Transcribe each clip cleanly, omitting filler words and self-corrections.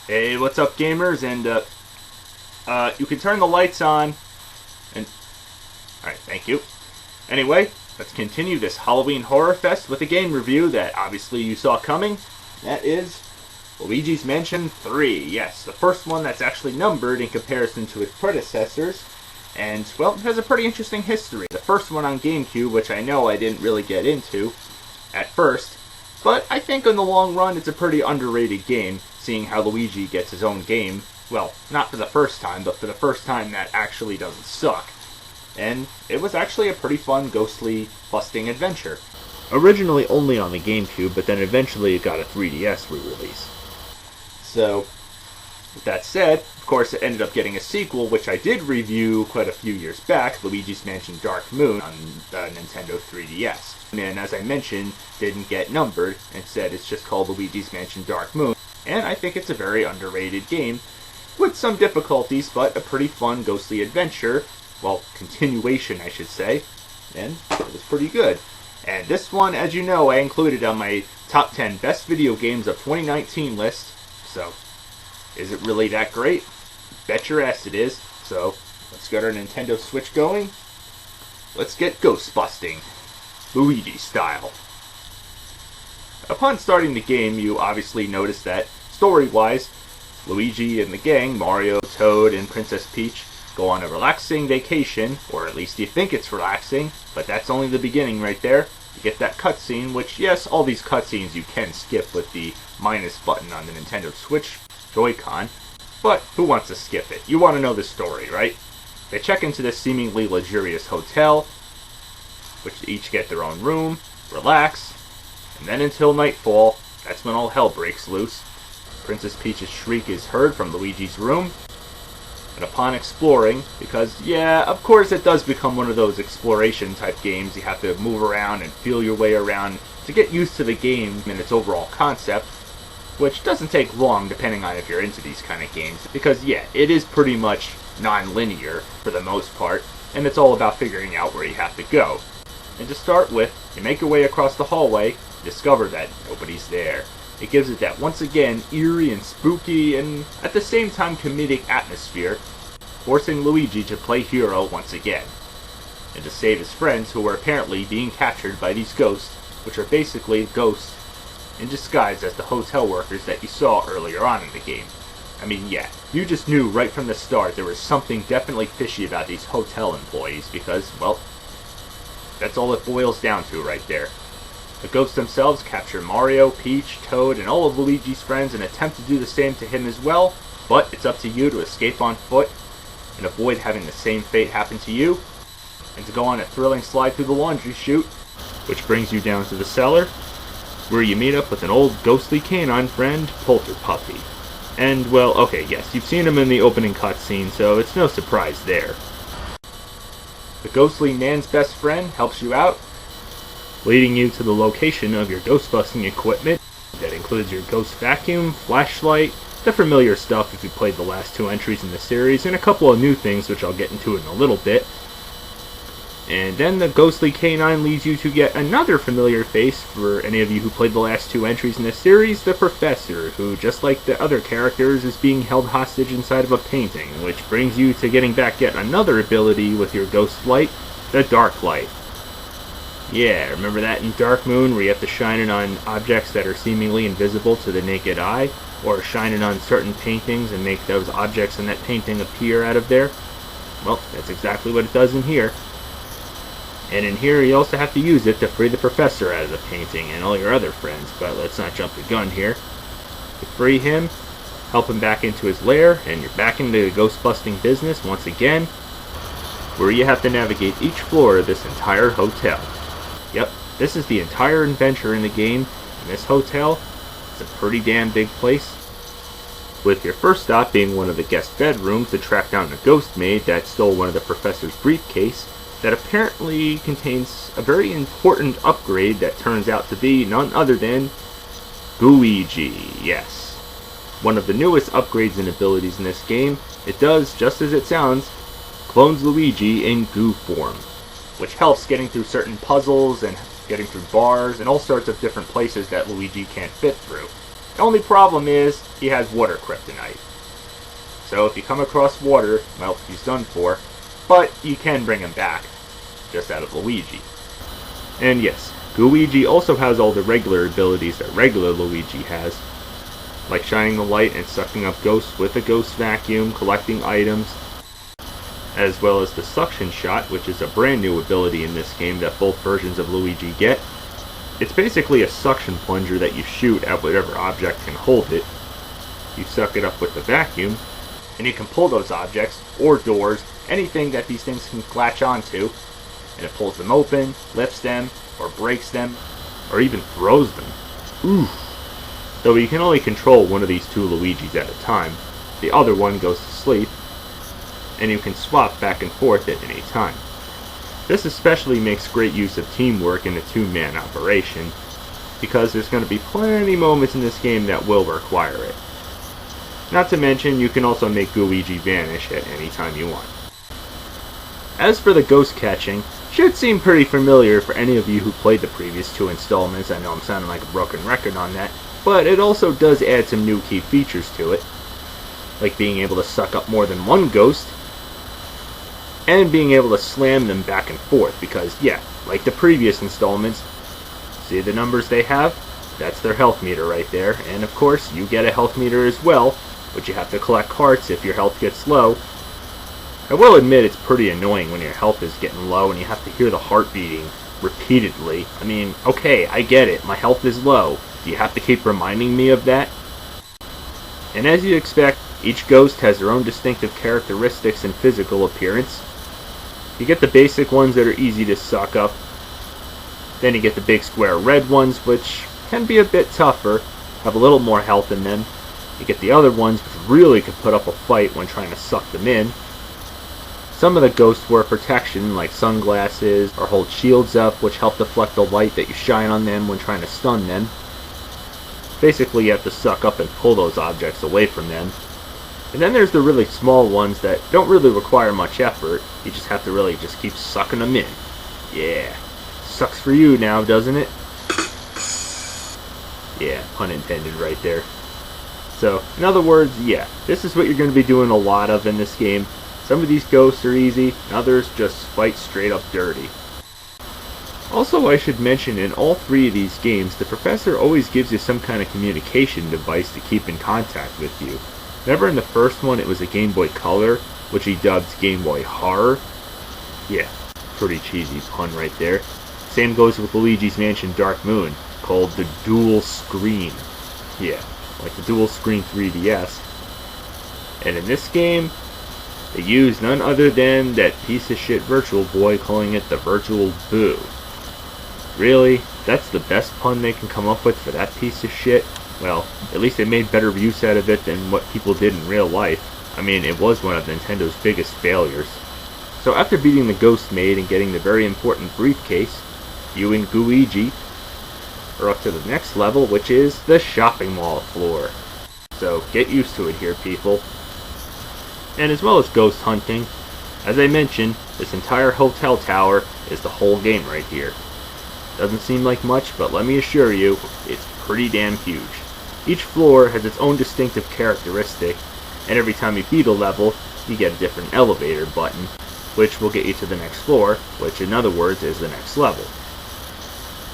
Hey, what's up, gamers? And you can turn the lights on. And all right, thank you. Anyway, let's continue this Halloween Horror Fest with a game review that obviously you saw coming. That is Luigi's Mansion 3. Yes, the first one that's actually numbered in comparison to its predecessors. And, well, it has a pretty interesting history. The first one on GameCube, which I know I didn't really get into at first, but I think in the long run it's a pretty underrated game, seeing how Luigi gets his own game. Well, not for the first time, but for the first time that actually doesn't suck. And it was actually a pretty fun, ghostly, busting adventure. Originally only on the GameCube, but then eventually it got a 3DS re-release. So, with that said, of course it ended up getting a sequel, which I did review quite a few years back, Luigi's Mansion Dark Moon on the Nintendo 3DS. And as I mentioned, didn't get numbered, instead it's just called Luigi's Mansion Dark Moon. And I think it's a very underrated game, with some difficulties, but a pretty fun ghostly adventure. Well, continuation I should say, and it was pretty good. And this one, as you know, I included on my top 10 best video games of 2019 list, so is it really that great? Bet your ass it is. So, let's get our Nintendo Switch going. Let's get ghostbusting, Luigi style. Upon starting the game, you obviously notice that, story-wise, Luigi and the gang, Mario, Toad, and Princess Peach, go on a relaxing vacation, or at least you think it's relaxing, but that's only the beginning right there. You get that cutscene, which, yes, all these cutscenes you can skip with the minus button on the Nintendo Switch Joy-Con, but who wants to skip it? You want to know the story, right? They check into this seemingly luxurious hotel, which each get their own room, relax, and then until nightfall, that's when all hell breaks loose. Princess Peach's shriek is heard from Luigi's room, and upon exploring, because yeah, of course it does become one of those exploration type games, you have to move around and feel your way around to get used to the game and its overall concept, which doesn't take long depending on if you're into these kind of games, because yeah, it is pretty much non-linear for the most part, and it's all about figuring out where you have to go. And to start with, you make your way across the hallway, discover that nobody's there. It gives it that once again eerie and spooky and at the same time comedic atmosphere, forcing Luigi to play hero once again, and to save his friends who were apparently being captured by these ghosts, which are basically ghosts in disguise as the hotel workers that you saw earlier on in the game. I mean, yeah, you just knew right from the start there was something definitely fishy about these hotel employees because, well, that's all it boils down to right there. The ghosts themselves capture Mario, Peach, Toad, and all of Luigi's friends and attempt to do the same to him as well, but it's up to you to escape on foot and avoid having the same fate happen to you, and to go on a thrilling slide through the laundry chute, which brings you down to the cellar, where you meet up with an old ghostly canine friend, Polter Puppy. And, well, okay, yes, you've seen him in the opening cutscene, so it's no surprise there. The ghostly man's best friend helps you out, leading you to the location of your ghostbusting equipment. That includes your ghost vacuum, flashlight, the familiar stuff if you played the last two entries in the series, and a couple of new things which I'll get into in a little bit. And then the ghostly canine leads you to yet another familiar face for any of you who played the last two entries in the series, the Professor, who, just like the other characters, is being held hostage inside of a painting, which brings you to getting back yet another ability with your ghost light, the Dark Light. Yeah, remember that in Dark Moon where you have to shine it on objects that are seemingly invisible to the naked eye? Or shine it on certain paintings and make those objects in that painting appear out of there? Well, that's exactly what it does in here. And in here you also have to use it to free the Professor out of the painting and all your other friends, but let's not jump the gun here. To free him, help him back into his lair, and you're back into the ghost-busting business once again, where you have to navigate each floor of this entire hotel. Yep, this is the entire adventure in the game, and this hotel is a pretty damn big place, with your first stop being one of the guest bedrooms to track down the ghost maid that stole one of the Professor's briefcase, that apparently contains a very important upgrade that turns out to be none other than Luigi. Yes. One of the newest upgrades and abilities in this game, it does, just as it sounds, clones Luigi in goo form, which helps getting through certain puzzles and getting through bars and all sorts of different places that Luigi can't fit through. The only problem is he has water kryptonite. So if you come across water, well, he's done for. But you can bring him back, just out of Luigi. And yes, Luigi also has all the regular abilities that regular Luigi has, like shining the light and sucking up ghosts with a ghost vacuum, collecting items, as well as the suction shot, which is a brand new ability in this game that both versions of Luigi get. It's basically a suction plunger that you shoot at whatever object can hold it. You suck it up with the vacuum, and you can pull those objects, or doors, anything that these things can latch onto, and it pulls them open, lifts them, or breaks them, or even throws them. Oof. Though you can only control one of these two Luigis at a time. The other one goes to sleep, and you can swap back and forth at any time. This especially makes great use of teamwork in a two-man operation, because there's going to be plenty moments in this game that will require it. Not to mention, you can also make Luigi vanish at any time you want. As for the ghost catching, should seem pretty familiar for any of you who played the previous two installments. I know I'm sounding like a broken record on that, but it also does add some new key features to it, like being able to suck up more than one ghost, and being able to slam them back and forth, because yeah, like the previous installments, see the numbers they have? That's their health meter right there, and of course you get a health meter as well, but you have to collect hearts if your health gets low. I will admit it's pretty annoying when your health is getting low and you have to hear the heart beating repeatedly. I mean, okay, I get it, my health is low. Do you have to keep reminding me of that? And as you'd expect, each ghost has their own distinctive characteristics and physical appearance. You get the basic ones that are easy to suck up. Then you get the big square red ones, which can be a bit tougher, have a little more health in them. You get the other ones which really can put up a fight when trying to suck them in. Some of the ghosts wear protection, like sunglasses, or hold shields up, which help deflect the light that you shine on them when trying to stun them. Basically, you have to suck up and pull those objects away from them. And then there's the really small ones that don't really require much effort. You just have to really just keep sucking them in. Yeah. Sucks for you now, doesn't it? Yeah, pun intended right there. So, in other words, yeah, this is what you're going to be doing a lot of in this game. Some of these ghosts are easy, and others just fight straight up dirty. Also, I should mention, in all three of these games, the professor always gives you some kind of communication device to keep in contact with you. Remember in the first one it was a Game Boy Color, which he dubbed Game Boy Horror? Yeah, pretty cheesy pun right there. Same goes with Luigi's Mansion Dark Moon, called the Dual Screen. Yeah, like the Dual Screen 3DS. And in this game, they use none other than that piece of shit Virtual Boy, calling it the Virtual Boo. Really? That's the best pun they can come up with for that piece of shit? Well, at least they made better use out of it than what people did in real life. I mean, it was one of Nintendo's biggest failures. So after beating the Ghost Maid and getting the very important briefcase, you and Luigi are up to the next level, which is the shopping mall floor. So get used to it here, people. And as well as ghost hunting, as I mentioned, this entire hotel tower is the whole game right here. Doesn't seem like much, but let me assure you, it's pretty damn huge. Each floor has its own distinctive characteristic, and every time you beat a level, you get a different elevator button, which will get you to the next floor, which in other words is the next level.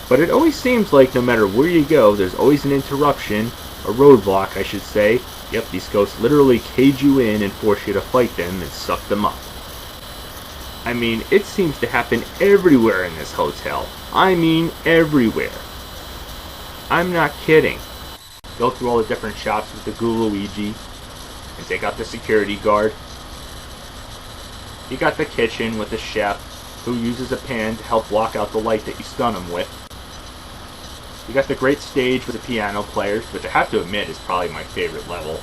But it always seems like no matter where you go, there's always an interruption, a roadblock I should say. Yep, these ghosts literally cage you in and force you to fight them and suck them up. I mean, it seems to happen everywhere in this hotel. I mean, everywhere. I'm not kidding. Go through all the different shops with the Luigi and take out the security guard. You got the kitchen with the chef who uses a pan to help block out the light that you stun him with. You got the great stage with the piano players, which I have to admit is probably my favorite level.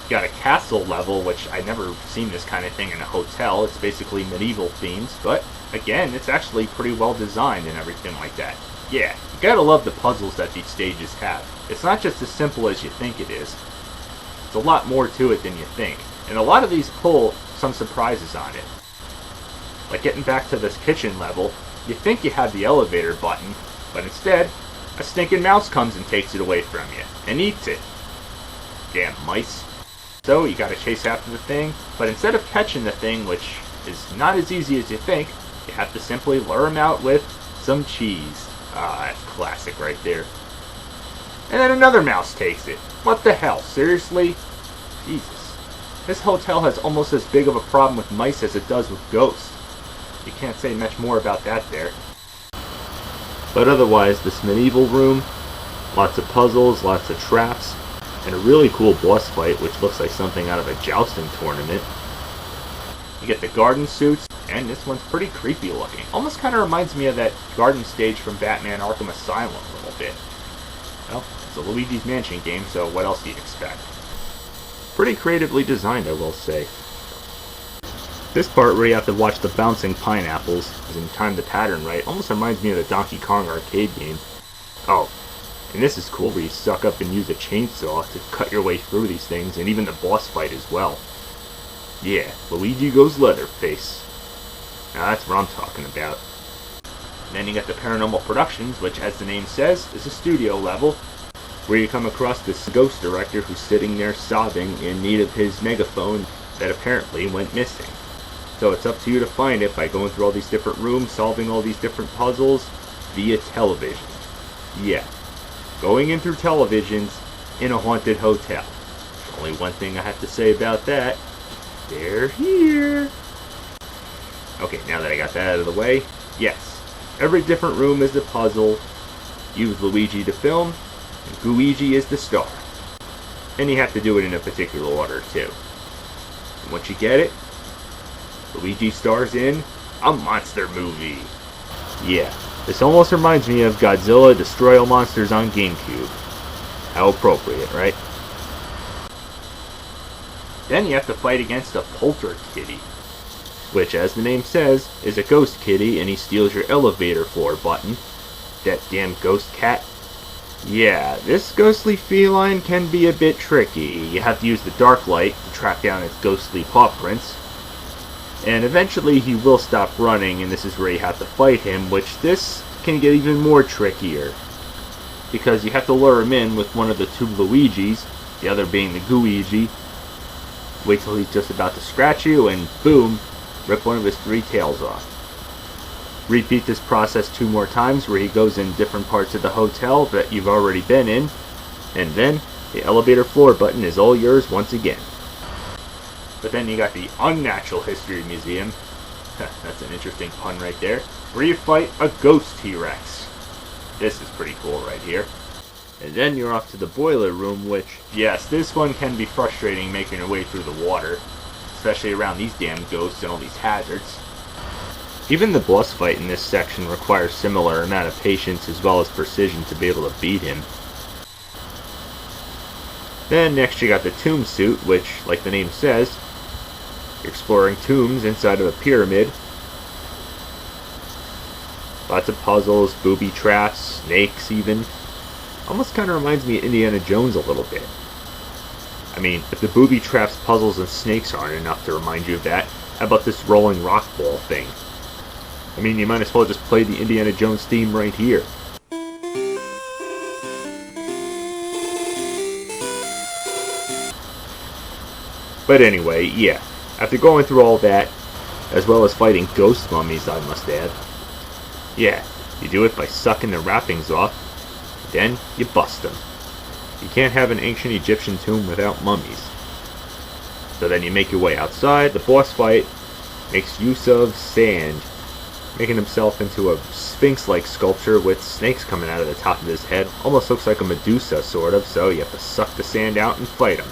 You got a castle level, which I've never seen this kind of thing in a hotel. It's basically medieval themes, but again, it's actually pretty well designed and everything like that. Yeah, you gotta love the puzzles that these stages have. It's not just as simple as you think it is. There's a lot more to it than you think, and a lot of these pull some surprises on it. Like getting back to this kitchen level, you think you have the elevator button, but instead, a stinking mouse comes and takes it away from you, and eats it. Damn mice. So you gotta chase after the thing, but instead of catching the thing, which is not as easy as you think, you have to simply lure him out with some cheese. Ah, that's classic right there. And then another mouse takes it. What the hell, seriously? Jesus. This hotel has almost as big of a problem with mice as it does with ghosts. You can't say much more about that there. But otherwise, this medieval room, lots of puzzles, lots of traps, and a really cool boss fight which looks like something out of a jousting tournament. You get the garden suits, and this one's pretty creepy looking. Almost kind of reminds me of that garden stage from Batman Arkham Asylum a little bit. Well, it's a Luigi's Mansion game, so what else do you expect? Pretty creatively designed, I will say. This part where you have to watch the bouncing pineapples and time the pattern right almost reminds me of the Donkey Kong arcade game. Oh, and this is cool where you suck up and use a chainsaw to cut your way through these things, and even the boss fight as well. Yeah, Luigi goes Leatherface. Now that's what I'm talking about. Then you got the Paranormal Productions, which as the name says, is a studio level, where you come across this ghost director who's sitting there sobbing in need of his megaphone that apparently went missing. So it's up to you to find it by going through all these different rooms, solving all these different puzzles via television. Yeah, going in through televisions in a haunted hotel. Only one thing I have to say about that, they're here. Okay, now that I got that out of the way, yes, every different room is a puzzle. Use Luigi to film, and Gooigi is the star. And you have to do it in a particular order too. And once you get it, Luigi stars in a monster movie. Yeah, this almost reminds me of Godzilla Destroy All Monsters on GameCube. How appropriate, right? Then you have to fight against a polter kitty, which, as the name says, is a ghost kitty, and he steals your elevator floor button. That damn ghost cat. Yeah, this ghostly feline can be a bit tricky. You have to use the dark light to track down its ghostly paw prints. And eventually he will stop running, and this is where you have to fight him, which this can get even more trickier. Because you have to lure him in with one of the two Luigis, the other being the Gooigi. Wait till he's just about to scratch you, and boom, rip one of his 3 tails off. Repeat this process 2 more times where he goes in different parts of the hotel that you've already been in, and then the elevator floor button is all yours once again. But then you got the Unnatural History Museum, that's an interesting pun right there, where you fight a ghost T-Rex. This is pretty cool right here. And then you're off to the boiler room, which, yes, this one can be frustrating making your way through the water, especially around these damn ghosts and all these hazards. Even the boss fight in this section requires similar amount of patience as well as precision to be able to beat him. Then next you got the tomb suit, which, like the name says, you're exploring tombs inside of a pyramid. Lots of puzzles, booby traps, snakes even. Almost kind of reminds me of Indiana Jones a little bit. I mean, if the booby traps, puzzles, and snakes aren't enough to remind you of that, how about this rolling rock ball thing? I mean, you might as well just play the Indiana Jones theme right here. But anyway, yeah, after going through all that, as well as fighting ghost mummies, I must add, yeah, you do it by sucking the wrappings off, then you bust them. You can't have an ancient Egyptian tomb without mummies. So then you make your way outside. The boss fight makes use of sand, making himself into a sphinx-like sculpture with snakes coming out of the top of his head. Almost looks like a Medusa, sort of, so you have to suck the sand out and fight him.